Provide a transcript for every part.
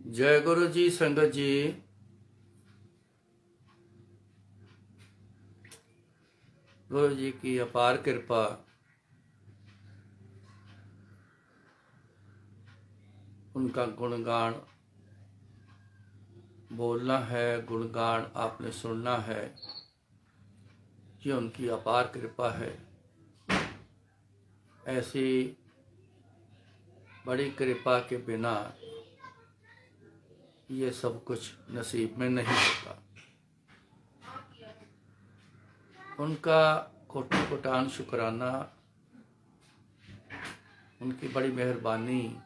जय गुरु जी। संगत जी, गुरु जी की अपार कृपा। उनका गुणगान बोलना है, गुणगान आपने सुनना है। ये उनकी अपार कृपा है। ऐसी बड़ी कृपा के बिना ये सब कुछ नसीब में नहीं होता। उनका कोटि कोटान शुक्राना, उनकी बड़ी मेहरबानी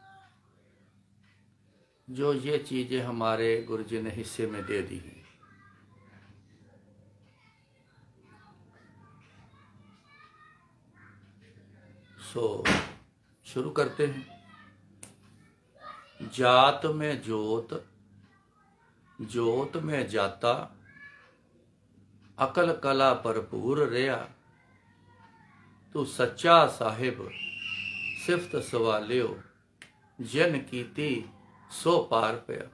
जो ये चीज़ें हमारे गुरु जी ने हिस्से में दे दी हैं। सो शुरू करते हैं। जात में जोत, जोत में जाता, अकल कला भरपूर रिया। तू सच्चा साहिब सिफत सवालियो, जन कीती सो पार पया।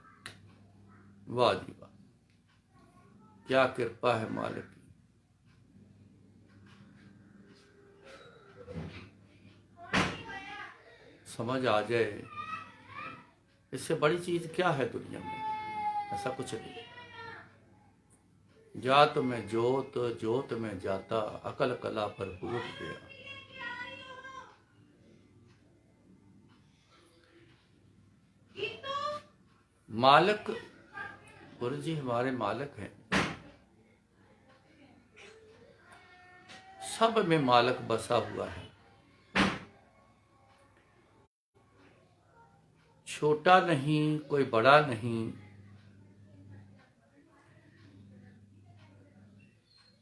वाह जी वाह, क्या कृपा है मालिक की। समझ आ जाए इससे बड़ी चीज क्या है दुनिया में। ऐसा कुछ नहीं। जात में जोत, जोत में जाता, अकल कला भरपूर गया। मालिक गुरु जी हमारे मालिक हैं। सब में मालिक बसा हुआ है। छोटा नहीं, कोई बड़ा नहीं।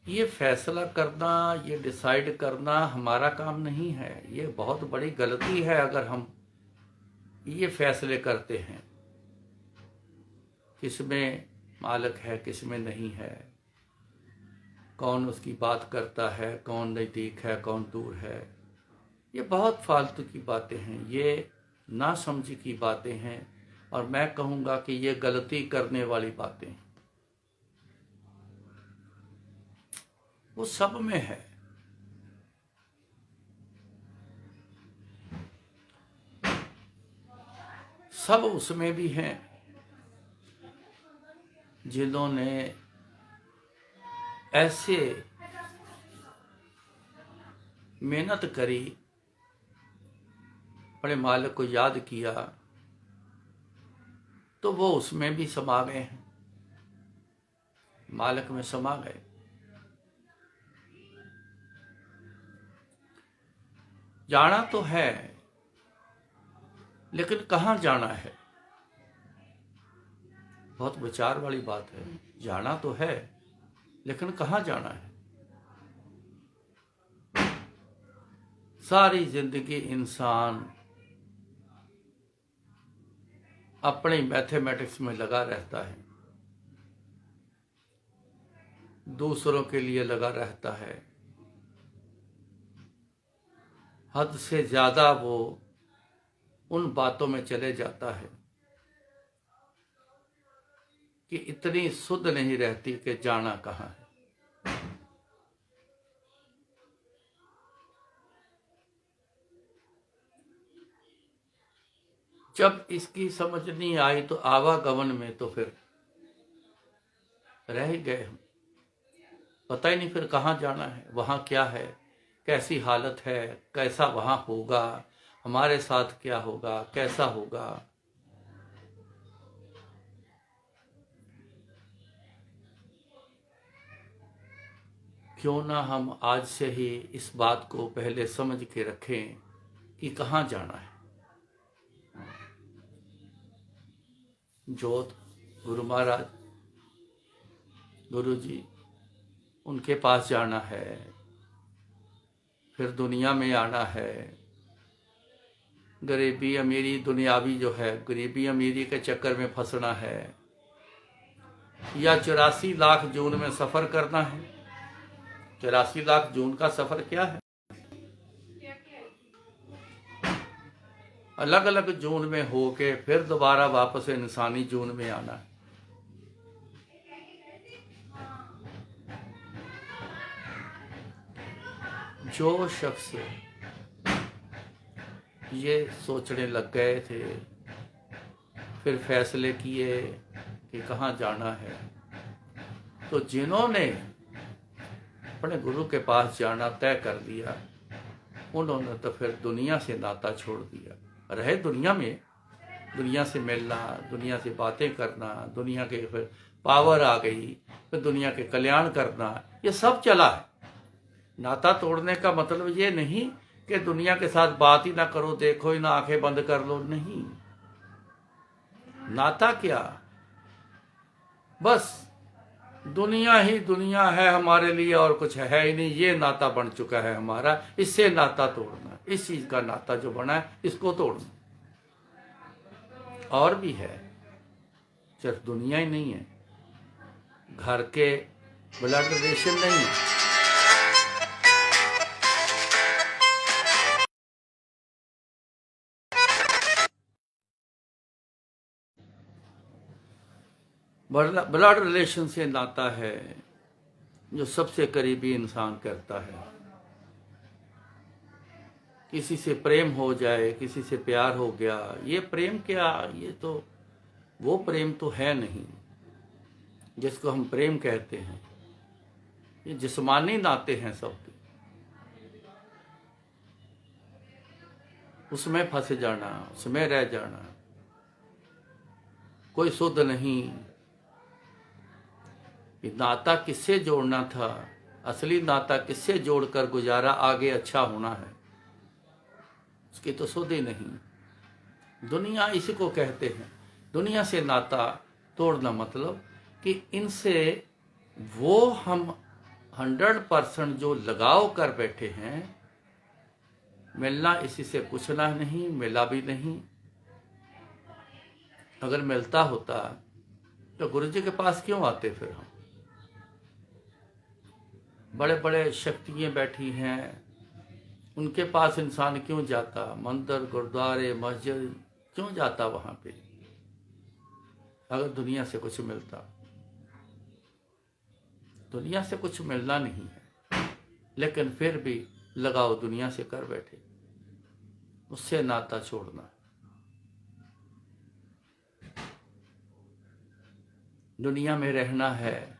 ये फैसला करना, ये डिसाइड करना हमारा काम नहीं है। ये बहुत बड़ी गलती है अगर हम ये फैसले करते हैं किसमें मालिक है, किसमें नहीं है, कौन उसकी बात करता है, कौन नज़दीक है, कौन दूर है। ये बहुत फालतू की बातें हैं, ये ना समझी की बातें हैं। और मैं कहूँगा कि ये गलती करने वाली बातें हैं। वो सब में है। सब उसमें भी हैं जिन्होंने ऐसे मेहनत करी, अपने मालिक को याद किया, तो वो उसमें भी समा गए हैं, मालिक में समा गए। जाना तो है, लेकिन कहाँ जाना है, बहुत विचार वाली बात है। जाना तो है, लेकिन कहाँ जाना है। सारी जिंदगी इंसान अपने मैथमेटिक्स में लगा रहता है, दूसरों के लिए लगा रहता है। हद से ज्यादा वो उन बातों में चले जाता है कि इतनी सुध नहीं रहती कि जाना कहाँ है। जब इसकी समझ नहीं आई तो आवागमन में तो फिर रह ही गए हम। पता ही नहीं फिर कहाँ जाना है, वहाँ क्या है, कैसी हालत है, कैसा वहाँ होगा, हमारे साथ क्या होगा, कैसा होगा। क्यों ना हम आज से ही इस बात को पहले समझ के रखें कि कहाँ जाना है। जोत गुरु महाराज, गुरु जी, उनके पास जाना है, फिर दुनिया में आना है। गरीबी अमीरी दुनियावी जो है, गरीबी अमीरी के चक्कर में फंसना है, या 84 लाख जून में सफर करना है। 84 लाख जून का सफर क्या है। अलग अलग जून में होके फिर दोबारा वापस इंसानी जून में आना है। जो शख्स ये सोचने लग गए थे, फिर फैसले किए कि कहाँ जाना है, तो जिन्होंने अपने गुरु के पास जाना तय कर दिया, उन्होंने तो फिर दुनिया से नाता छोड़ दिया। रहे दुनिया में, दुनिया से मिलना, दुनिया से बातें करना, दुनिया के फिर पावर आ गई, फिर दुनिया के कल्याण करना, ये सब चला है। नाता तोड़ने का मतलब ये नहीं कि दुनिया के साथ बात ही ना करो, देखो ही ना, आंखें बंद कर लो, नहीं। नाता क्या, बस दुनिया ही दुनिया है हमारे लिए और कुछ है ही नहीं, ये नाता बन चुका है हमारा, इससे नाता तोड़ना, इस चीज का नाता जो बना है इसको तोड़ना। और भी है, सिर्फ दुनिया ही नहीं है, घर के ब्लड रिलेशन नहीं है, ब्लड रिलेशन से नाता है जो सबसे करीबी इंसान करता है। किसी से प्रेम हो जाए, किसी से प्यार हो गया, ये प्रेम क्या, ये तो वो प्रेम तो है नहीं जिसको हम प्रेम कहते हैं। ये जिस्मानी नाते हैं सबके, उसमें फंस जाना, उसमें रह जाना, कोई शुद्ध नहीं। नाता किससे जोड़ना था, असली नाता किससे जोड़कर गुजारा आगे अच्छा होना है, उसकी तो सुध ही नहीं। दुनिया इसी को कहते हैं। दुनिया से नाता तोड़ना मतलब कि इनसे वो हम 100% जो लगाव कर बैठे हैं, मिलना इसी से पूछना नहीं, मिला भी नहीं। अगर मिलता होता तो गुरु जी के पास क्यों आते फिर हम? बड़े बड़े शक्तियाँ बैठी हैं, उनके पास इंसान क्यों जाता? मंदिर, गुरुद्वारे, मस्जिद क्यों जाता वहां पे अगर दुनिया से कुछ मिलता? दुनिया से कुछ मिलना नहीं है, लेकिन फिर भी लगाव दुनिया से कर बैठे, उससे नाता छोड़ना। दुनिया में रहना है,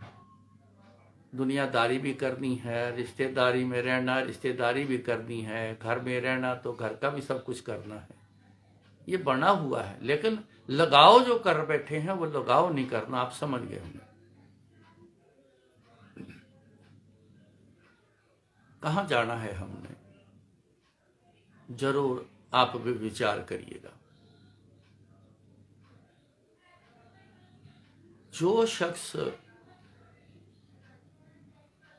दुनियादारी भी करनी है, रिश्तेदारी में रहना, रिश्तेदारी भी करनी है, घर में रहना तो घर का भी सब कुछ करना है। ये बना हुआ है, लेकिन लगाव जो कर बैठे हैं वो लगाव नहीं करना। आप समझ गए होंगे कहाँ जाना है हमने, जरूर आप भी विचार करिएगा। जो शख्स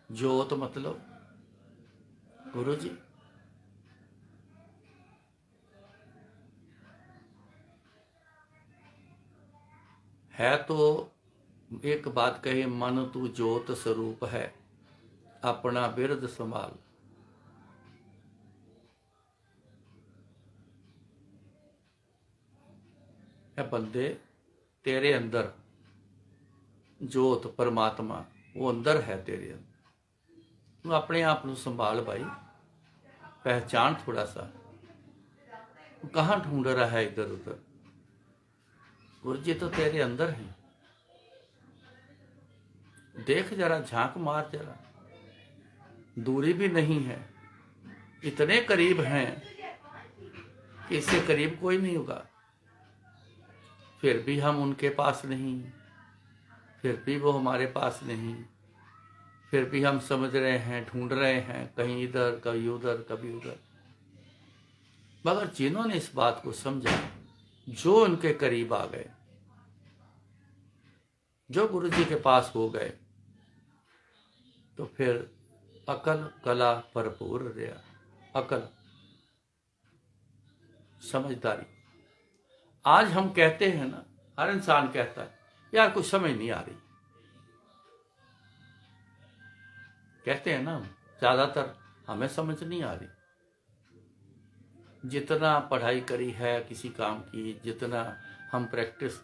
जोत मतलब गुरु जी, है तो एक बात कहे, मन तू जोत स्वरूप है, अपना बिरद संभाल। है बंदे, तेरे अंदर जोत परमात्मा वो अंदर है तेरे अंदर, तू अपने आप को संभाल भाई, पहचान थोड़ा सा। कहाँ ढूंढ रहा है इधर उधर? गुरु जी तो तेरे अंदर है, देख जरा, झांक मार जरा। दूरी भी नहीं है, इतने करीब हैं कि इससे करीब कोई नहीं होगा। फिर भी हम उनके पास नहीं, फिर भी वो हमारे पास नहीं, फिर भी हम समझ रहे हैं, ढूंढ रहे हैं, कहीं इधर कभी उधर कभी उधर। मगर जिन्होंने इस बात को समझा, जो उनके करीब आ गए, जो गुरु जी के पास हो गए, तो फिर अकल कला भरपूर रहा। अकल, समझदारी। आज हम कहते हैं ना, हर इंसान कहता है यार कुछ समझ नहीं आ रही, कहते हैं ना ज्यादातर, हमें समझ नहीं आ रही। जितना पढ़ाई करी है किसी काम की, जितना हम प्रैक्टिस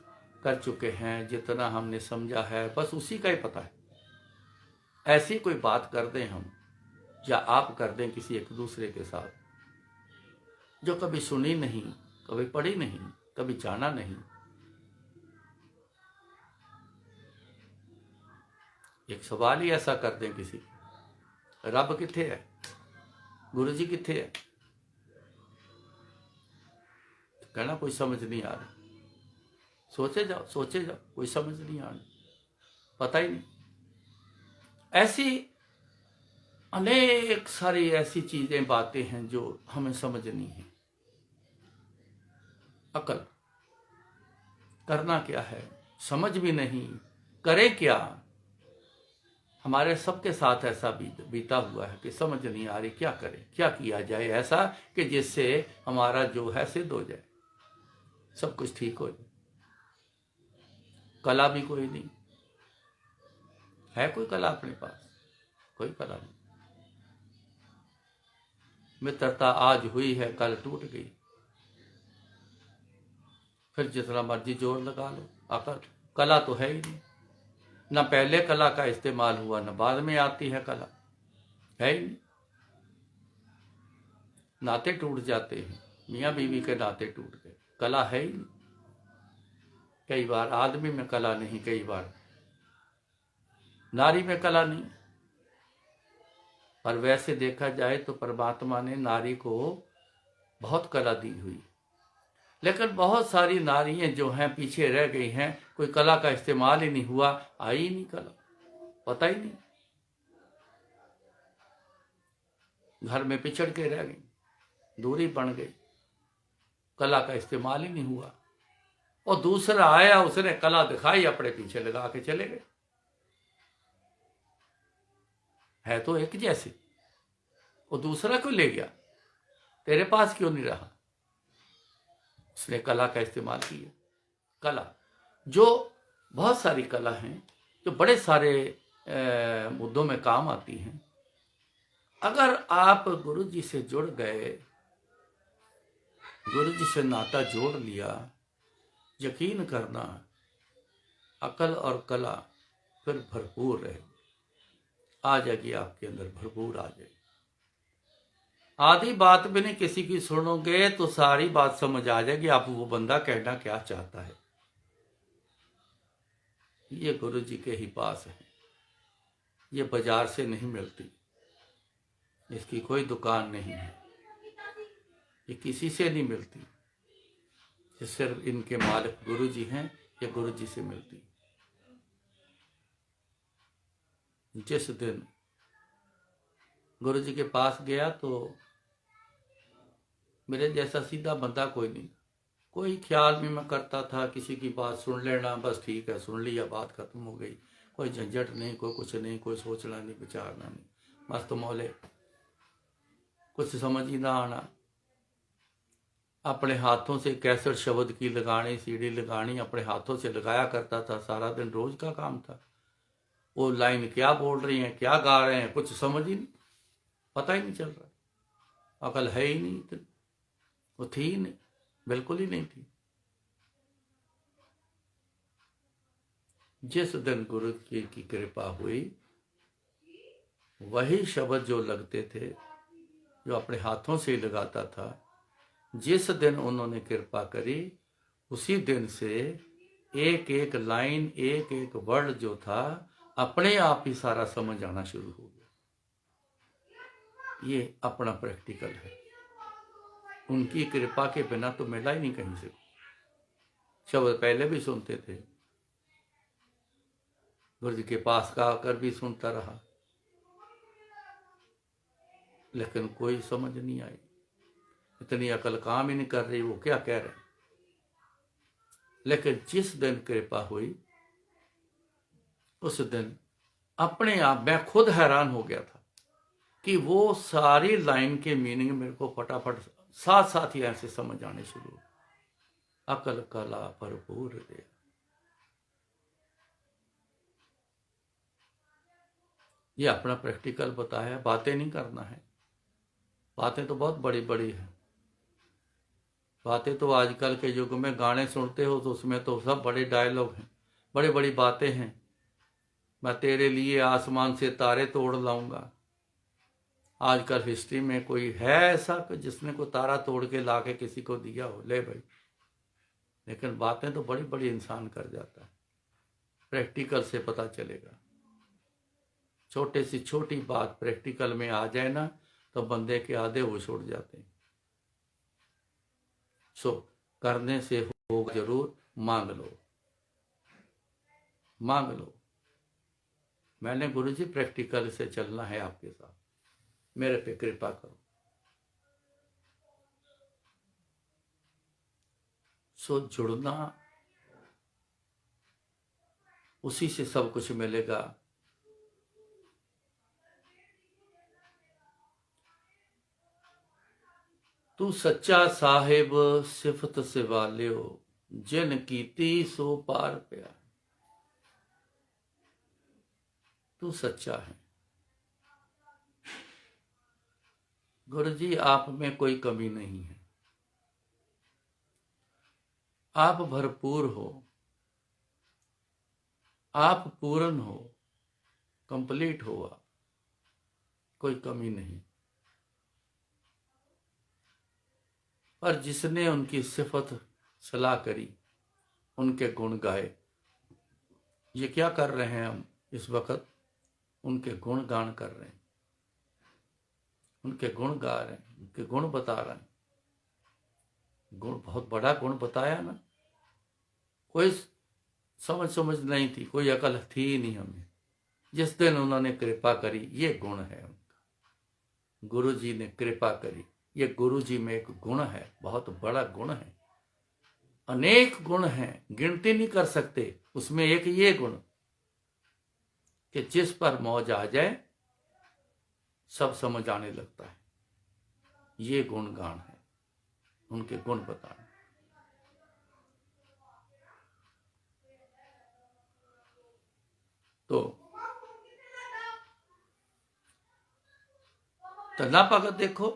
कर चुके हैं, जितना हमने समझा है, बस उसी का ही पता है। ऐसी कोई बात कर दें हम, या आप कर दें किसी एक दूसरे के साथ, जो कभी सुनी नहीं, कभी पढ़ी नहीं, कभी जाना नहीं, एक सवाल ही ऐसा कर दें किसी, रब किथे है, गुरु जी किथे है, तो कहना कोई समझ नहीं आ रही। सोचे जाओ, सोचे जाओ, कोई समझ नहीं आ रही, पता ही नहीं। ऐसी अनेक सारी ऐसी चीजें, बातें हैं जो हमें समझनी है। अकल, करना क्या है समझ भी नहीं, करे क्या। हमारे सबके साथ ऐसा बीता हुआ है कि समझ नहीं आ रही क्या करें, क्या किया जाए ऐसा कि जिससे हमारा जो है सिद्ध हो जाए, सब कुछ ठीक हो जाए। कला भी कोई नहीं है, कोई कला अपने पास, कोई कला नहीं। मित्रता आज हुई है, कल टूट गई, फिर जितना मर्जी जोर लगा लो, अकल कला तो है ही नहीं। ना पहले कला का इस्तेमाल हुआ, ना बाद में आती है कला, है ही नहीं। नाते टूट जाते हैं, मियाँ बीवी के नाते टूट गए, कला है ही नहीं। कई बार आदमी में कला नहीं, कई बार नारी में कला नहीं। पर वैसे देखा जाए तो परमात्मा ने नारी को बहुत कला दी हुई, लेकिन बहुत सारी नारियां जो हैं पीछे रह गई हैं, कोई कला का इस्तेमाल ही नहीं हुआ, आई ही नहीं कला, पता ही नहीं, घर में पिछड़ के रह गई, दूरी बन गई, कला का इस्तेमाल ही नहीं हुआ। और दूसरा आया, उसने कला दिखाई, अपने पीछे लगा के चले गए। है तो एक जैसे, वो दूसरा क्यों ले गया, तेरे पास क्यों नहीं रहा। उसने कला का इस्तेमाल किया। कला जो बहुत सारी कला हैं जो बड़े सारे मुद्दों में काम आती हैं। अगर आप गुरु जी से जुड़ गए, गुरु जी से नाता जोड़ लिया, यकीन करना अकल और कला फिर भरपूर रहेगी, आ जाएगी आपके अंदर, भरपूर आ जाएगी। आधी बात भी नहीं किसी की सुनोगे तो सारी बात समझ आ जाएगी, आप वो बंदा कहना क्या चाहता है। ये गुरु जी के ही पास है, ये बाजार से नहीं मिलती, इसकी कोई दुकान नहीं है, ये किसी से नहीं मिलती, ये सिर्फ इनके मालिक गुरु जी हैं, ये गुरु जी से मिलती। जिस दिन गुरु जी के पास गया तो मेरे जैसा सीधा बंदा कोई नहीं, कोई ख्याल भी मैं करता था, किसी की बात सुन लेना, बस ठीक है सुन लिया, बात खत्म हो गई, कोई झंझट नहीं, कोई कुछ नहीं, कोई सोचना नहीं, विचारना नहीं, मस्त मौले, कुछ समझ ही ना आना। अपने हाथों से कैसेट शब्द की लगानी, सीडी लगानी, अपने हाथों से लगाया करता था, सारा दिन रोज का काम था। वो लाइन क्या बोल रही हैं, क्या गा रहे हैं, कुछ समझ ही नहीं, पता ही नहीं चल रहा। अकल है ही नहीं इतनी, वो थी ही नहीं, बिल्कुल ही नहीं थी। जिस दिन गुरु जी की कृपा हुई, वही शब्द जो लगते थे, जो अपने हाथों से लगाता था, जिस दिन उन्होंने कृपा करी, उसी दिन से एक एक लाइन, एक एक वर्ड जो था, अपने आप ही सारा समझ आना शुरू हो गया। ये अपना प्रैक्टिकल है, उनकी कृपा के बिना तो मिला ही नहीं कहीं से। शब्द पहले भी सुनते थे, गुरु जी के पास का आकर भी सुनता रहा, लेकिन कोई समझ नहीं आई, इतनी अकल काम ही नहीं कर रही, वो क्या कह रहे। लेकिन जिस दिन कृपा हुई, उस दिन अपने आप मैं खुद हैरान हो गया था कि वो सारी लाइन के मीनिंग मेरे को फटाफट साथ साथ ही ऐसे समझ आने शुरू हो। अकल कला भरपूर दे, ये अपना प्रैक्टिकल बताया, बातें नहीं करना है। बातें तो बहुत बड़ी बड़ी हैं, बातें तो आजकल के युग में गाने सुनते हो तो उसमें तो सब बड़े डायलॉग हैं, बड़ी बड़ी बातें हैं। मैं तेरे लिए आसमान से तारे तोड़ लाऊंगा। आजकल हिस्ट्री में कोई है ऐसा कि जिसने को तारा तोड़ के ला के किसी को दिया हो? ले भाई। लेकिन बातें तो बड़ी बड़ी इंसान कर जाता है। प्रैक्टिकल से पता चलेगा। छोटे सी छोटी बात प्रैक्टिकल में आ जाए ना तो बंदे के आधे होश उड़ जाते हैं। सो करने से होगा जरूर, मांग लो, मांग लो। मैंने गुरुजी प्रैक्टिकल से चलना है आपके साथ, मेरे पे कृपा करो। सो जुड़ना, उसी से सब कुछ मिलेगा। तू सच्चा साहिब सिफत से वालियो, जिन कीती सो पार पिया। तू सच्चा है। गुरुजी आप में कोई कमी नहीं है, आप भरपूर हो, आप पूर्ण हो, कंप्लीट हो, आप कोई कमी नहीं। पर जिसने उनकी सिफत सलाह करी, उनके गुण गाए। ये क्या कर रहे हैं हम इस वक्त? उनके गुण गान कर रहे हैं, उनके गुण गा रहे हैं, उनके गुण बता रहे हैं। गुण बहुत बड़ा गुण बताया ना। कोई समझ नहीं थी, कोई अकल थी ही नहीं हमें। जिस दिन उन्होंने कृपा करी, ये गुण है उनका। गुरु जी ने कृपा करी, ये गुरु जी में एक गुण है, बहुत बड़ा गुण है। अनेक गुण हैं, गिनती नहीं कर सकते। उसमें एक ये गुण कि जिस पर मौज आ जाए सब समझ आने लगता है। ये गुणगान है, उनके गुण बताने। तो तना भगत देखो,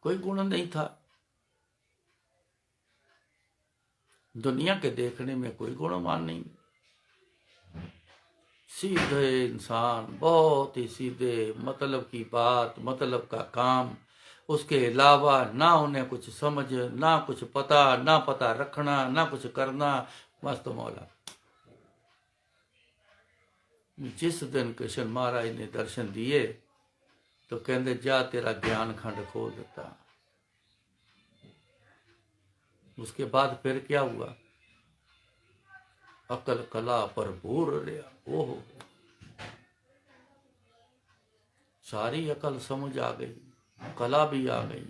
कोई गुण नहीं था। दुनिया के देखने में कोई गुणवान नहीं, सीधे इंसान, बहुत ही सीधे, मतलब की बात, मतलब का काम। उसके अलावा ना उन्हें कुछ समझ, ना कुछ पता, ना पता रखना, ना कुछ करना। मस्त मौला। जिस दिन कृष्ण महाराज ने दर्शन दिए तो कहते जा तेरा ज्ञान खंड खोल देता। उसके बाद फिर क्या हुआ? अकल कला भरपूर रहा। ओहो, सारी अकल समझ आ गई, कला भी आ गई,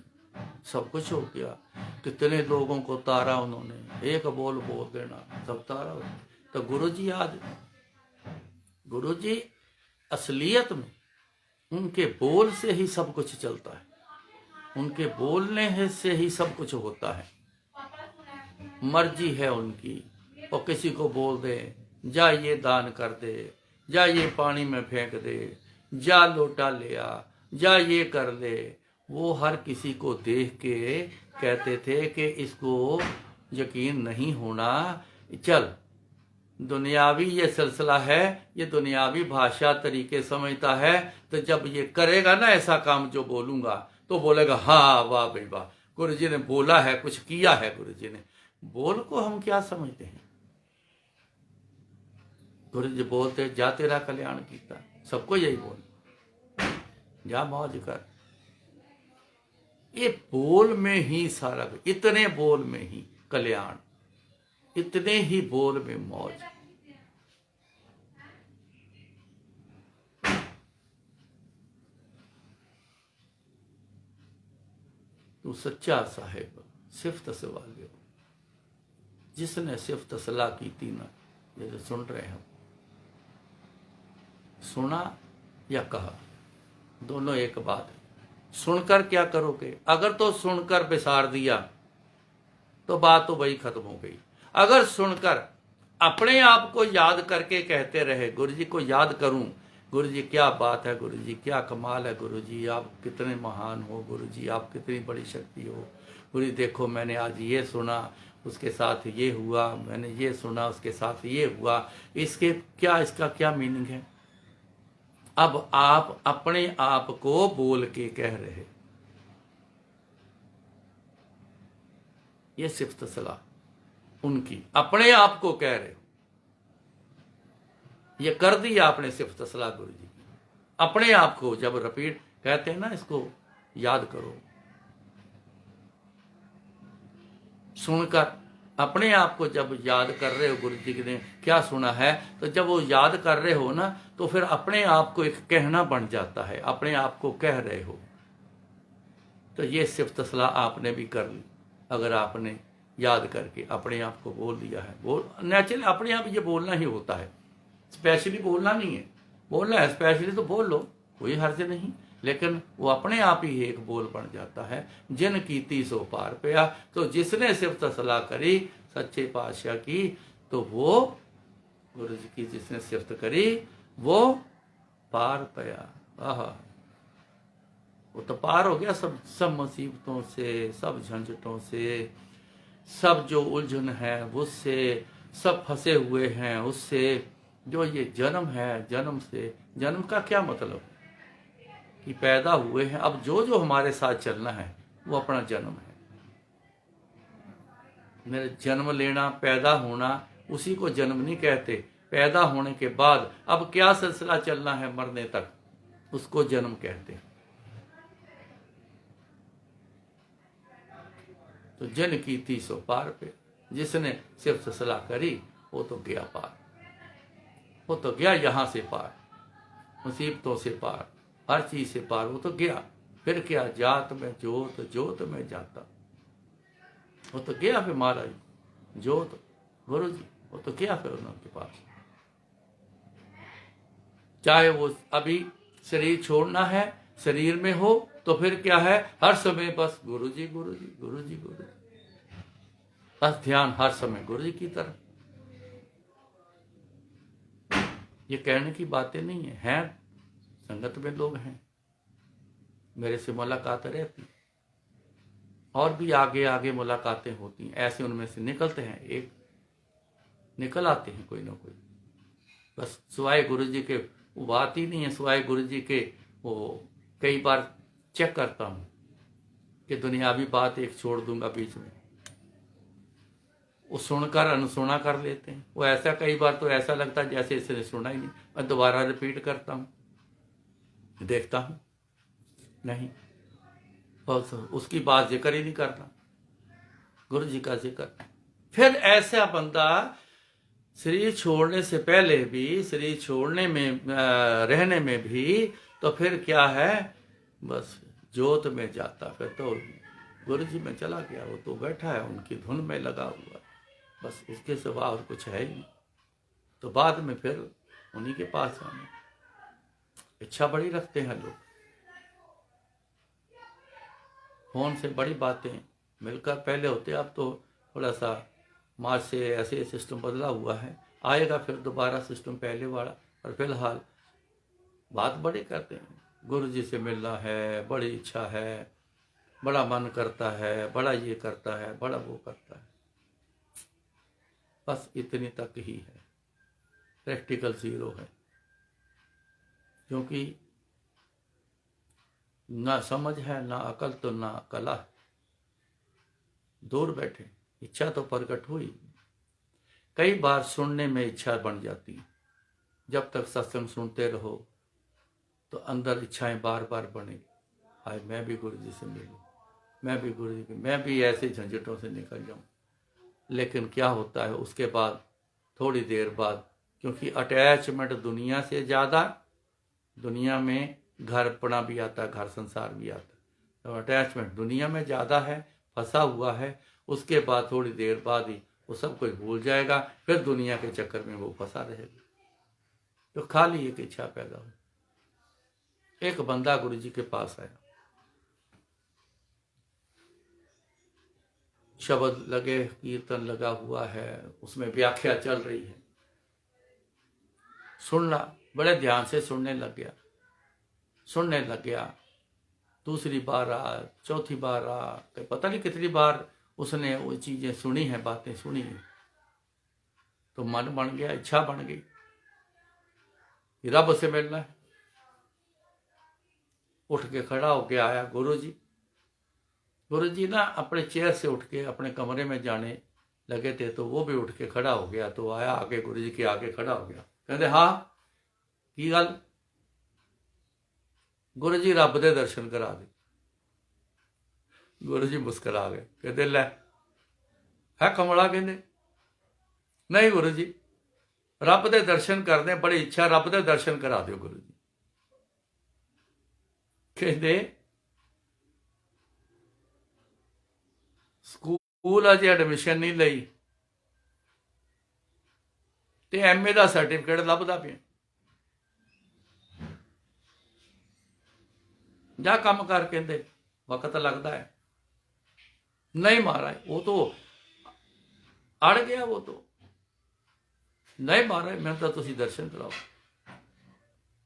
सब कुछ हो गया। कितने लोगों को तारा उन्होंने, एक बोल बोल देना सब तारा। तो गुरुजी आज, गुरुजी असलियत में उनके बोल से ही सब कुछ चलता है, उनके बोलने से ही सब कुछ होता है। मर्जी है उनकी। और किसी को बोल दे जा ये दान कर दे, जा ये पानी में फेंक दे, जा लोटा ले आ, जा ये कर ले। वो हर किसी को देख के कहते थे कि इसको यकीन नहीं होना, चल दुनियावी ये सिलसिला है, ये दुनियावी भाषा तरीके समझता है। तो जब ये करेगा ना ऐसा काम जो बोलूंगा, तो बोलेगा हाँ वाह भाई वाह, गुरुजी ने बोला है, कुछ किया है गुरुजी ने। बोल को हम क्या समझते हैं? गुरुजी बोलते जा तेरा कल्याण कीता, सबको यही बोल, जा मौज कर। ये बोल में ही सारा, इतने बोल में ही कल्याण, इतने ही बोल में मौज। तू सच्चा साहिब सिफत से वाले, जिसने सिफत सलाह की थी ना, ये जो सुन रहे हो, सुना या कहा, दोनों एक बात है। सुनकर क्या करोगे? अगर तो सुनकर बिसार दिया तो बात तो वही खत्म हो गई। अगर सुनकर अपने आप को याद करके कहते रहे, गुरु जी को याद करूं गुरु जी क्या बात है, गुरु जी क्या कमाल है, गुरु जी आप कितने महान हो, गुरु जी आप कितनी बड़ी शक्ति हो, गुरु जी देखो मैंने आज ये सुना, उसके साथ ये हुआ, मैंने ये सुना उसके साथ ये हुआ, इसके क्या, इसका क्या मीनिंग है। अब आप अपने आप को बोल के कह रहे, ये सिफ्त सलाह उनकी, अपने आप को कह रहे हो, ये कर दिया आपने सिफ्त सलाह गुरु जी की। अपने आप को जब रिपीट कहते हैं ना, इसको याद करो, सुनकर अपने आप को जब याद कर रहे हो गुरु जी ने क्या सुना है, तो जब वो याद कर रहे हो ना, तो फिर अपने आप को एक कहना बन जाता है, अपने आप को कह रहे हो। तो ये सिफ्त सलाह आपने भी कर ली, अगर आपने याद करके अपने आप को बोल दिया है। बोल नेचुरली अपने आप ये बोलना ही होता है, स्पेशली बोलना नहीं है। बोलना है स्पेशली तो बोल लो, कोई हर्ज नहीं, लेकिन वो अपने आप ही एक बोल बन जाता है। जिन कीती सो पार पया, तो जिसने सिफ्त सलाह करी सच्चे पातशाह की, तो वो गुरु जी की जिसने सिफ्त करी वो पार पया। आह, वो तो पार हो गया सब मुसीबतों से, सब झंझटों से, सब जो उलझन है उससे, सब फंसे हुए हैं उससे। जो ये जन्म है, जन्म से, जन्म का क्या मतलब कि पैदा हुए हैं, अब जो जो हमारे साथ चलना है वो अपना जन्म है। मेरे जन्म लेना, पैदा होना, उसी को जन्म नहीं कहते। पैदा होने के बाद अब क्या सिलसिला चलना है मरने तक, उसको जन्म कहते हैं। तो जिन कीती सो पार पे, जिसने सिर्फ सलाह करी वो तो गया पार, वो तो गया यहां से पार, मुसीबतों से पार, हर चीज से पार, वो तो गया। फिर क्या, जात में जोत, जोत में जाता, वो तो गया फिर महाराज जोत गुरु जी, वो तो गया फिर उनके पास। चाहे वो अभी शरीर छोड़ना है, शरीर में हो, तो फिर क्या है, हर समय बस गुरु जी गुरु जी गुरु जी गुरु जी, बस ध्यान हर समय गुरु जी की तरफ। ये कहने की बातें नहीं है, हैं संगत में लोग हैं, मेरे से मुलाकात रहती, और भी आगे आगे मुलाकातें होती हैं, ऐसे उनमें से निकलते हैं, एक निकल आते हैं कोई ना कोई। बस सिवाय गुरु जी के वो बात ही नहीं है, सिवाय गुरु जी के वो कई बार चेक करता हूं कि दुनियावी बात एक छोड़ दूंगा बीच में, वो सुनकर अनसुना कर लेते हैं। वो ऐसा कई बार तो ऐसा लगता है जैसे इसने सुना ही नहीं, मैं दोबारा रिपीट करता हूं, देखता हूं नहीं, बस उसकी बात जिक्र ही नहीं करना, गुरु जी का जिक्र। फिर ऐसा बंदा शरीर छोड़ने से पहले भी, शरीर छोड़ने में रहने में भी, तो फिर क्या है, बस जोत में जाता, फिर तो गुरु जी में चला गया, वो तो बैठा है उनकी धुन में लगा हुआ, बस उसके सिवा और कुछ है ही नहीं। तो बाद में फिर उन्हीं के पास आना, इच्छा बड़ी रखते हैं लोग, फोन से बड़ी बातें मिलकर पहले होते, अब तो थोड़ा सा मार्च से ऐसे सिस्टम बदला हुआ है, आएगा फिर दोबारा सिस्टम पहले वाला। और फिलहाल बात बड़ी करते हैं, गुरु जी से मिलना है, बड़ी इच्छा है, बड़ा मन करता है, बड़ा ये करता है, बड़ा वो करता है, बस इतनी तक ही है, प्रैक्टिकल जीरो है। क्योंकि ना समझ है, ना अकल, तो ना कला है। दूर बैठे, इच्छा तो प्रकट हुई, कई बार सुनने में इच्छा बन जाती है। जब तक सत्संग सुनते रहो तो अंदर इच्छाएं बार बार बनेगी, हाय मैं भी गुरु जी से मिलूं, मैं भी गुरु जी की, मैं भी ऐसे झंझटों से निकल जाऊं। लेकिन क्या होता है उसके बाद, थोड़ी देर बाद, क्योंकि अटैचमेंट दुनिया से ज़्यादा, दुनिया में घरपना भी आता है, घर संसार भी आता है, तो अटैचमेंट दुनिया में ज़्यादा है, फंसा हुआ है। उसके बाद थोड़ी देर बाद ही वो सब कुछ भूल जाएगा, फिर दुनिया के चक्कर में वो फंसा रहेगा। तो खाली एक इच्छा पैदा हुई। एक बंदा गुरु जी के पास आया, शब्द लगे, कीर्तन लगा हुआ है, उसमें व्याख्या चल रही है, सुनना बड़े ध्यान से सुनने लग गया। दूसरी बार आ, चौथी बार आ, पता नहीं कितनी बार उसने वो चीज़ें सुनी हैं, बातें सुनी हैं। तो मन बन गया, इच्छा बन गई, रब से मिलना है। उठ के खड़ा होके आया गुरु जी ना अपने चेयर से उठ के अपने कमरे में जाने लगे थे, तो वो भी उठ के खड़ा हो गया। तो आया आगे, गुरु जी के आगे खड़ा हो गया। कहते हाँ की गल? गुरु जी रब दे दर्शन करा दे। गुरु जी मुस्करा गए, कहते लै है कमला? कहते नहीं गुरु जी, रब दे दर्शन करने बड़ी इच्छा, रब दे दर्शन करा दो गुरु जी। कहते स्कूल अजे एडमिशन नहीं लई ते MA का सर्टिफिकेट लभदा पिया, जा काम कर, कहते वक्त लगता है। नहीं महाराज, वो तो अड़ गया, वो तो नहीं महाराज, मैं तो तुसी दर्शन कराओ।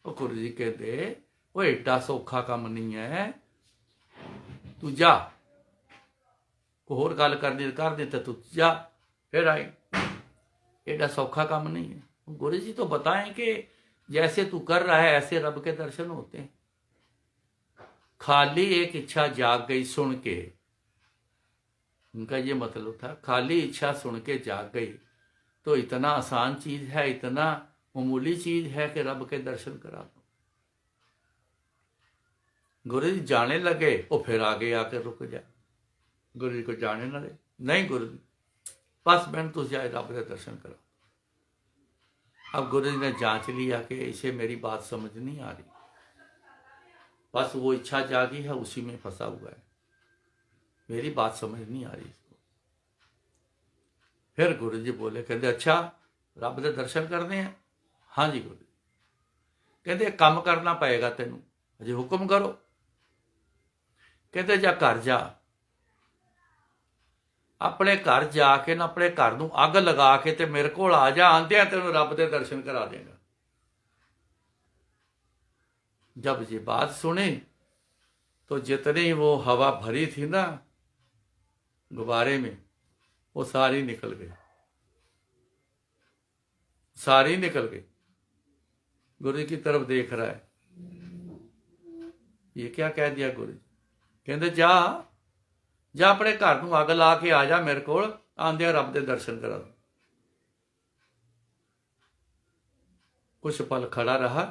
वो गुरु जी कहते वो एडा सौखा काम नहीं है, तू जा, कोई होर गल करनी कर दे, तू जा फिर आई, एडा सौखा काम नहीं है। गुरु जी तो बताएं कि जैसे तू कर रहा है ऐसे रब के दर्शन होते हैं। खाली एक इच्छा जाग गई सुन के, उनका ये मतलब था, खाली इच्छा सुन के जाग गई तो इतना आसान चीज है, इतना मामूली चीज है कि रब के दर्शन करा दो। गुरु जी जाने लगे, वो फिर आगे आके रुक जाए, गुरु जी को जाने ना दे। नहीं गुरु जी, बस मैंने तुझ जाए रब के दर्शन करा। अब गुरु जी ने जांच लिया कि इसे मेरी बात समझ नहीं आ रही, बस वो इच्छा जागी है, उसी में फंसा हुआ है, मेरी बात समझ नहीं आ रही इसको। फिर गुरु जी बोले, कहते अच्छा रब के दर्शन करने हैं? हाँ जी गुरु जी। कहते काम करना पएगा तेनू, अजे हुक्म करो। कहते जा घर जा, अपने घर जाके ना अपने घर नूं अग लगा के ते मेरे कोल आ जा, आंदियां तेनू रब के दर्शन करा देगा। जब ये बात सुनी तो जितनी वो हवा भरी थी ना गुब्बारे में, वो सारी निकल गई, सारी निकल गई। गुरु जी की तरफ देख रहा है, ये क्या कह दिया गुरु जी? कहते जा जा अपने घर नूं अग ला के आ जा मेरे को, आंदिया रब दे दर्शन करा दो। कुछ पल खड़ा रहा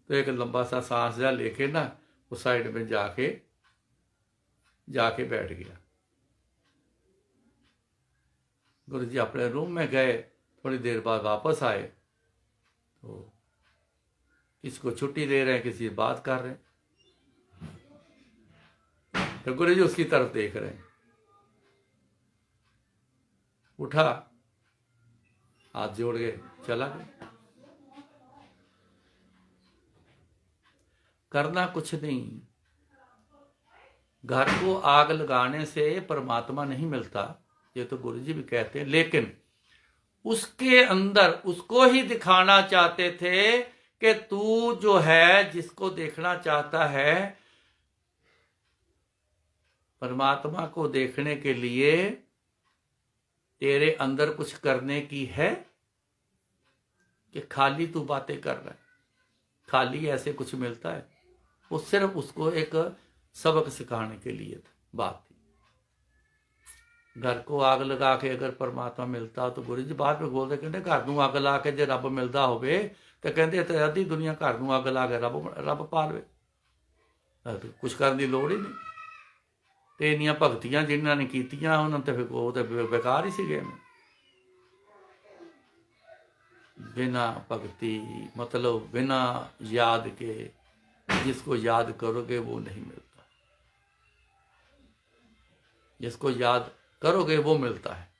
तो एक लंबा सा सांस जा लेके ना उस साइड में जाके बैठ गया। गुरु जी अपने रूम में गए, थोड़ी देर बाद वापस आए तो किसी को छुट्टी दे रहे हैं, किसी से बात कर रहे हैं, तो गुरु जी उसकी तरफ देख रहे हैं। उठा, हाथ जोड़ के चला गया। करना कुछ नहीं, घर को आग लगाने से परमात्मा नहीं मिलता, ये तो गुरु जी भी कहते हैं, लेकिन उसके अंदर उसको ही दिखाना चाहते थे कि तू जो है, जिसको देखना चाहता है, परमात्मा को देखने के लिए तेरे अंदर कुछ करने की है कि खाली तू बातें कर रहा है? खाली ऐसे कुछ मिलता है? वो सिर्फ उसको एक सबक सिखाने के लिए बात थी। घर को आग लगा के अगर परमात्मा मिलता तो गुरु जी बाद में बोलते, कहते घर नूं अग ला के जे रब मिलता होवे तो कहते अद्धी दुनिया घर नूं अग ला के रब पा लवे, कुछ करने की लोड़ ही नहीं। तो इन्नियां भगतियां जिन्हां ने कीतियां उन्हां ते फिर वो तो बेकार ही सीगे। बिना भगती मतलब बिना याद के, जिसको याद करोगे वो नहीं मिलता, जिसको याद करोगे वो मिलता है।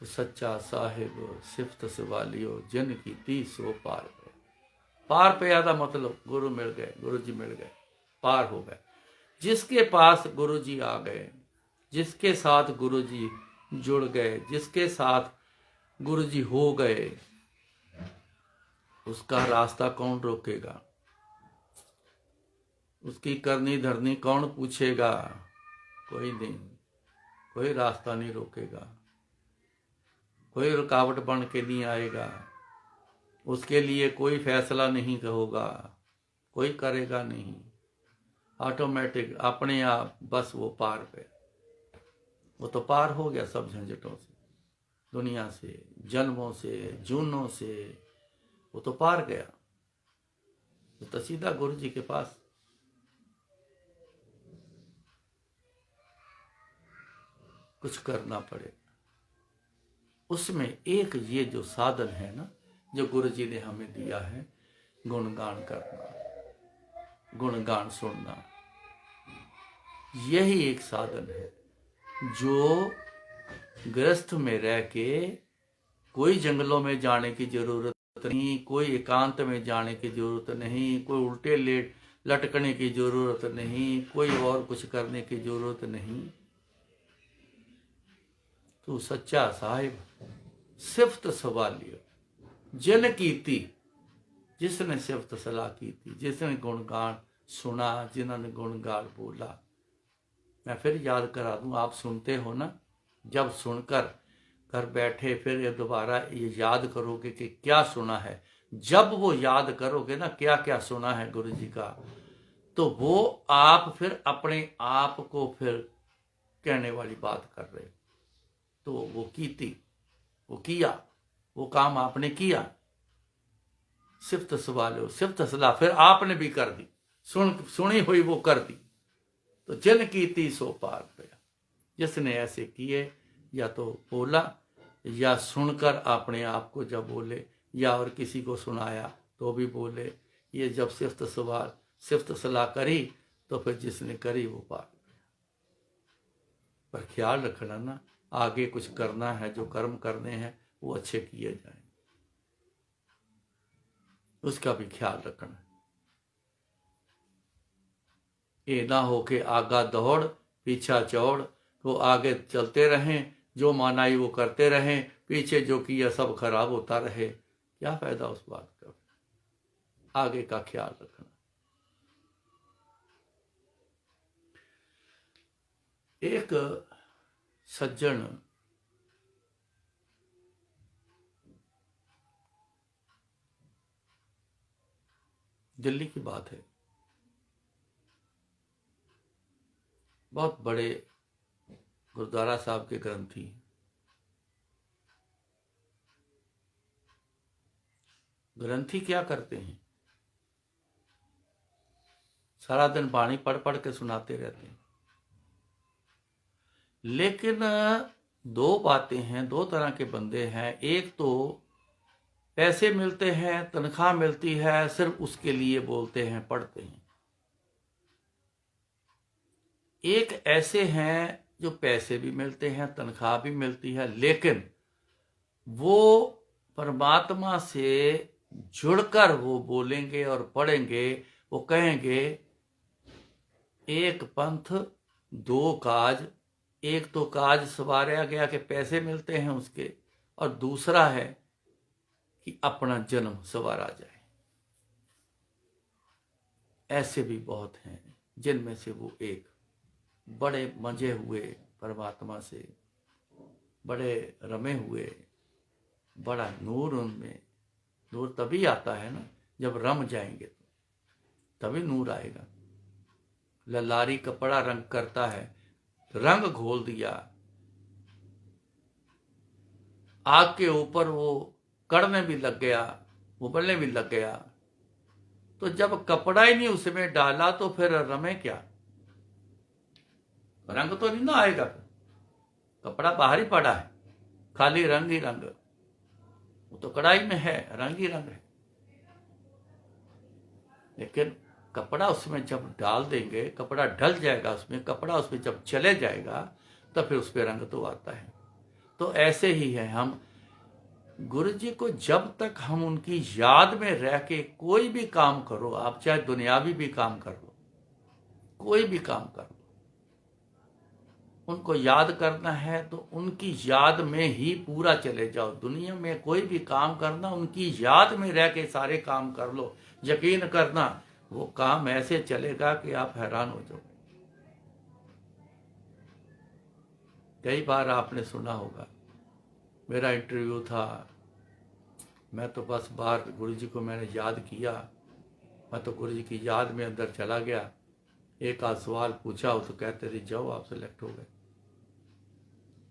तो सच्चा साहिब सिफत सवालियो जिन की ती सो पार पे। पार पे का मतलब गुरु मिल गए, गुरु जी मिल गए, पार हो गए। जिसके पास गुरु जी आ गए, जिसके साथ गुरु जी जुड़ गए, जिसके साथ गुरु जी हो गए, उसका रास्ता कौन रोकेगा? उसकी करनी धरनी कौन पूछेगा? कोई नहीं, कोई रास्ता नहीं रोकेगा, कोई रुकावट बन के नहीं आएगा, उसके लिए कोई फैसला नहीं होगा, कोई करेगा नहीं, ऑटोमेटिक अपने आप बस वो पार पे, वो तो पार हो गया सब झंझटों से, दुनिया से, जन्मों से, जूनों से, वो तो पार गया, तो सीधा गुरु जी के पास। कुछ करना पड़ेगा उसमें। एक ये जो साधन है ना, जो गुरु जी ने हमें दिया है, गुणगान करना, गुणगान सुनना, यही एक साधन है जो गृहस्थ में रह के कोई जंगलों में जाने की जरूरत नहीं, कोई एकांत में जाने की जरूरत नहीं, कोई उल्टे लेट लटकने की जरूरत नहीं, कोई और कुछ करने की जरूरत नहीं। तू सच्चा साहिब सिफ्त सवालियो जिन कीती, जिसने सिफ्त सलाह की थी, जिसने गुणगान सुना, जिन्होंने गुणगान बोला। मैं फिर याद करा दूं, आप सुनते हो ना, जब सुनकर घर बैठे फिर ये दोबारा ये याद करोगे कि क्या सुना है, जब वो याद करोगे ना क्या क्या सुना है गुरु जी का, तो वो आप फिर अपने आप को फिर कहने वाली बात कर रहे हो। तो वो कीती, वो किया, वो काम आपने किया, सिफ्त सवालो, सिफ्त सलाह फिर आपने भी कर दी, सुनी हुई वो कर दी। तो जिन कीती सो पार पाया, जिसने ऐसे किए, या तो बोला या सुनकर अपने आप को जब बोले, या और किसी को सुनाया तो भी बोले, ये जब सिफ्त सवाल सिफ्त सलाह करी तो फिर जिसने करी वो पार पाया। पर ख्याल रखना ना, आगे कुछ करना है, जो कर्म करने हैं वो अच्छे किए जाएं, उसका भी ख्याल रखना। ये ना हो के आगा दौड़ पीछा चौड़, तो आगे चलते रहें, जो मानाई वो करते रहें, पीछे जो किया सब खराब होता रहे, क्या फायदा उस बात का? आगे का ख्याल रखना। एक सज्जन दिल्ली की बात है, बहुत बड़े गुरुद्वारा साहब के ग्रंथी, ग्रंथी क्या करते हैं, सारा दिन बाणी पढ़ पढ़ के सुनाते रहते हैं। लेकिन दो बातें हैं, दो तरह के बंदे हैं। एक तो पैसे मिलते हैं, तनख्वाह मिलती है, सिर्फ उसके लिए बोलते हैं, पढ़ते हैं। एक ऐसे हैं जो पैसे भी मिलते हैं, तनख्वाह भी मिलती है, लेकिन वो परमात्मा से जुड़कर वो बोलेंगे और पढ़ेंगे। वो कहेंगे एक पंथ दो काज, एक तो काज सवारा गया कि पैसे मिलते हैं उसके, और दूसरा है कि अपना जन्म सवारा जाए। ऐसे भी बहुत हैं, जिनमें से वो एक बड़े मजे हुए परमात्मा से, बड़े रमे हुए, बड़ा नूर उनमें। नूर तभी आता है ना जब रम जाएंगे, तो तभी नूर आएगा। ललारी कपड़ा रंग करता है, रंग घोल दिया, आग के ऊपर वो कड़ने भी लग गया, उबलने भी लग गया, तो जब कपड़ा ही नहीं उसमें डाला तो फिर रमे क्या? रंग तो नहीं ना आएगा। कपड़ा बाहर ही पड़ा है, खाली रंग ही रंग, वो तो कढ़ाई में है, रंग ही रंग है। लेकिन कपड़ा उसमें जब डाल देंगे, कपड़ा ढल जाएगा उसमें, कपड़ा उसमें जब चले जाएगा तो फिर उस पर रंग तो आता है। तो ऐसे ही है, हम गुरु जी को जब तक हम उनकी याद में रह के कोई भी काम करो, आप चाहे दुनियावी भी काम कर लो, कोई भी काम कर लो, उनको याद करना है तो उनकी याद में ही पूरा चले जाओ। दुनिया में कोई भी काम करना उनकी याद में रह के सारे काम कर लो, यकीन करना वो काम ऐसे चलेगा कि आप हैरान हो जाओ। कई बार आपने सुना होगा, मेरा इंटरव्यू था, मैं तो बस बाहर गुरुजी को मैंने याद किया, मैं तो गुरुजी की याद में अंदर चला गया, एक आध सवाल पूछा हो तो कहते थे जाओ आप सेलेक्ट हो गए।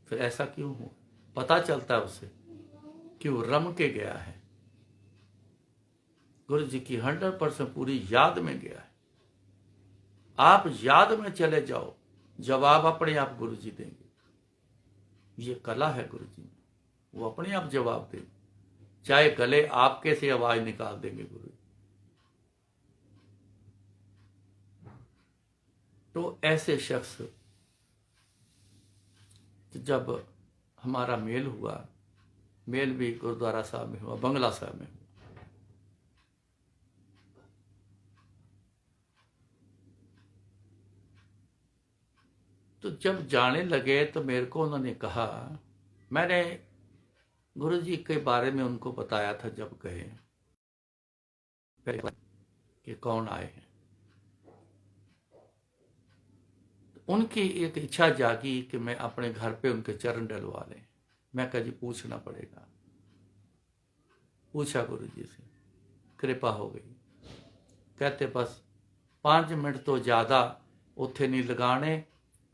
फिर ऐसा क्यों हुआ? पता चलता है उससे कि वो रम के गया है, गुरुजी की 100% पूरी याद में गया है। आप याद में चले जाओ, जवाब अपने आप गुरुजी देंगे। ये कला है गुरुजी में, वो अपने आप जवाब देंगे, चाहे गले आपके से आवाज निकाल देंगे गुरु। तो ऐसे शख्स जब हमारा मेल हुआ, मेल भी गुरुद्वारा साहब में हुआ, बंगला साहब में हुआ, तो जब जाने लगे तो मेरे को उन्होंने कहा, मैंने गुरुजी के बारे में उनको बताया था जब गए कि कौन आए हैं, उनकी एक इच्छा जागी कि मैं अपने घर पे उनके चरण डलवा लें। मैं कहा जी पूछना पड़ेगा। पूछा गुरुजी से, कृपा हो गई। कहते बस 5 मिनट तो ज़्यादा उत्थे नहीं लगाने,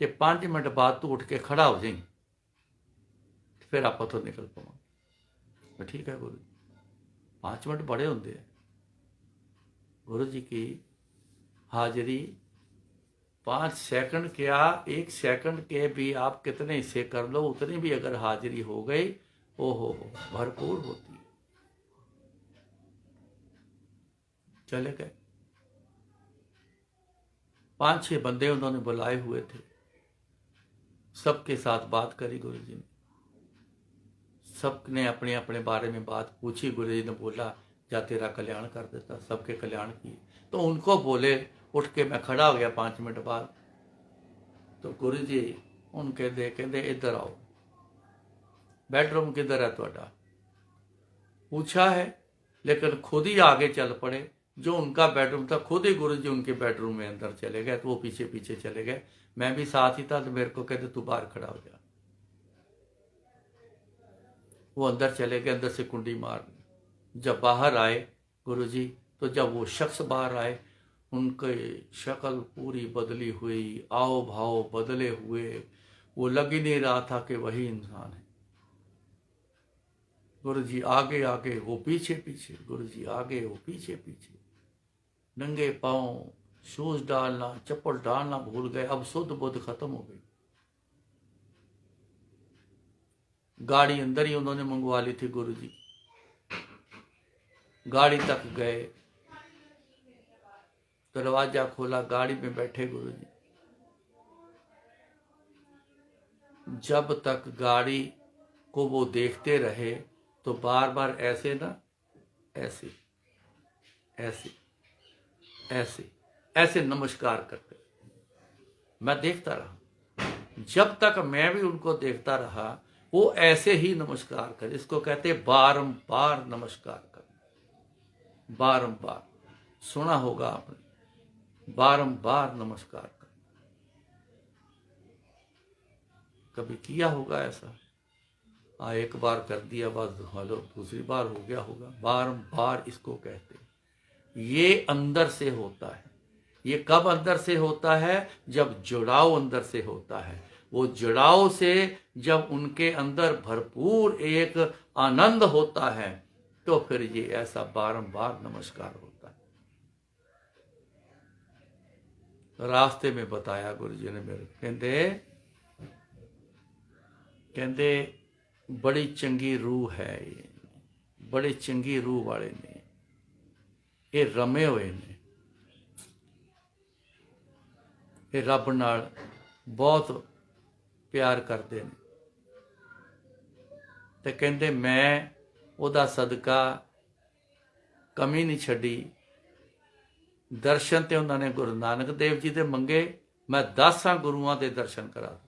ते 5 मिनट बाद तू उठ के खड़ा हो जाए, फिर आप उतों निकल पाओ। ठीक है गुरु जी, 5 मिनट बड़े होंगे हैं। गुरु जी की हाजिरी 5 सेकंड क्या, 1 सेकंड के भी आप कितने हिस्से कर लो, उतनी भी अगर हाजिरी हो गई, ओहो भरपूर होती है। चले गए, 5-6 बंदे उन्होंने बुलाए हुए थे, सबके साथ बात करी गुरु जी ने, सबने अपने अपने बारे में बात पूछी। गुरु जी ने बोला जा तेरा कल्याण कर देता, सबके कल्याण किए। तो उनको बोले, उठ के मैं खड़ा हो गया 5 मिनट बाद। तो गुरु जी उनके दे कहते इधर आओ, बेडरूम किधर है ਤੁਹਾਡਾ? पूछा है, लेकिन खुद ही आगे चल पड़े। जो उनका बेडरूम था, खुद ही गुरु जी उनके बेडरूम में अंदर चले गए, तो वो पीछे पीछे चले गए। मैं भी साथ ही था, तो मेरे को कहते तू बाहर खड़ा हो जा। वो अंदर चले गए, अंदर से कुंडी मार। जब बाहर आए गुरु जी, तो जब वो शख्स बाहर आए, उनके शक्ल पूरी बदली हुई, आओ भाव बदले हुए, वो लग ही नहीं रहा था कि वही इंसान है। गुरु जी आगे आगे, वो पीछे पीछे, गुरु जी आगे, वो पीछे पीछे, नंगे पांव, शूज डालना, चप्पल डालना भूल गए। अब शुद्ध बुद्ध खत्म हो गई। गाड़ी अंदर ही उन्होंने मंगवा ली थी गुरु जी। गाड़ी तक गए, दरवाजा खोला, गाड़ी में बैठे गुरु जी। जब तक गाड़ी को वो देखते रहे, तो बार बार ऐसे ना, ऐसे ऐसे ऐसे ऐसे नमस्कार करते। मैं देखता रहा, जब तक मैं भी उनको देखता रहा, वो ऐसे ही नमस्कार कर। इसको कहते बारंबार नमस्कार कर, बारंबार। सुना होगा आपने, बारंबार नमस्कार कर। कभी किया होगा ऐसा? एक बार कर दिया बस, हेलो, दूसरी बार हो गया होगा। बारंबार इसको कहते। ये अंदर से होता है। ये कब अंदर से होता है? जब जुड़ाव अंदर से होता है। वो जुड़ाव से जब उनके अंदर भरपूर एक आनंद होता है, तो फिर ये ऐसा बारंबार नमस्कार होता है। रास्ते में बताया गुरु जी ने मेरे, कहते बड़ी चंगी रूह है ये, बड़ी चंगी रूह वाले ने, ये रमे हुए ने, ये रब नाल बहुत प्यार करते हैं। ते कहते मैं ओदा सदका कमी नहीं छड़ी। दर्शन ते उन्होंने गुरु नानक देव जी दे मंगे, मैं 10 गुरुआं दे दर्शन करा।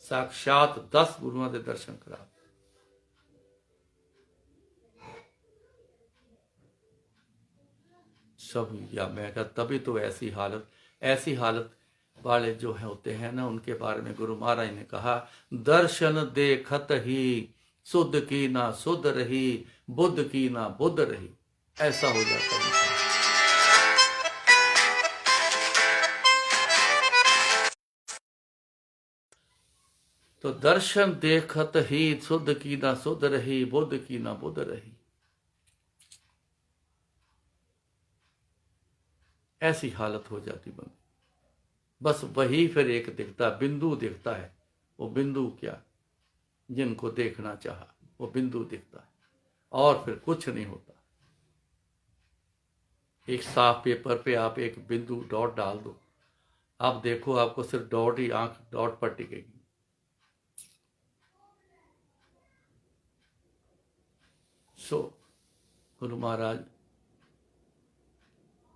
साक्षात 10 गुरुओं के दर्शन करा। सब या मैं कहा तभी तो ऐसी हालत वाले जो है होते हैं ना, उनके बारे में गुरु महाराज ने कहा, दर्शन देखत ही शुद्ध की ना शुद्ध रही, बुद्ध की ना बुद्ध रही। ऐसा हो जाता है। तो दर्शन देखत ही शुद्ध की ना शुद्ध रही, बुद्ध की ना बुद्ध रही। ऐसी हालत हो जाती बंदी। बस वही फिर एक दिखता, बिंदु दिखता है। वो बिंदु क्या, जिनको देखना चाहा वो बिंदु दिखता है, और फिर कुछ नहीं होता। एक साफ पेपर पे आप एक बिंदु डॉट डाल दो, आप देखो आपको सिर्फ डॉट ही, आंख डॉट पर टिकेगी। सो गुरु महाराज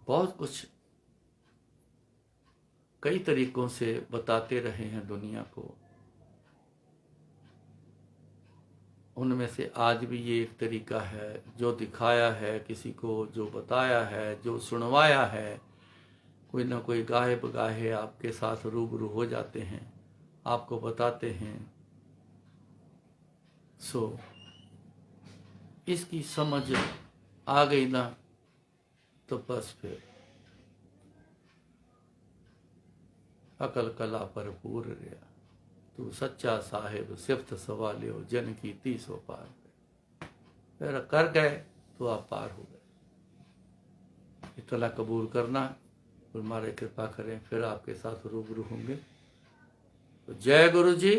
बहुत कुछ कई तरीकों से बताते रहे हैं दुनिया को। उनमें से आज भी ये एक तरीका है जो दिखाया है किसी को, जो बताया है, जो सुनवाया है। कोई ना कोई गाहे बगाहे आपके साथ रूबरू हो जाते हैं, आपको बताते हैं। सो इसकी समझ आ गई ना, तो बस फिर अकल कला भरपूर रहा। तू सच्चा साहिब सिफ्त सवालियो, जन की 30 पार। फिर कर गए तो आप पार हो गए। इतना कबूल करना, और हमारे कृपा करें, फिर आपके साथ रूबरू होंगे। तो जय गुरु जी।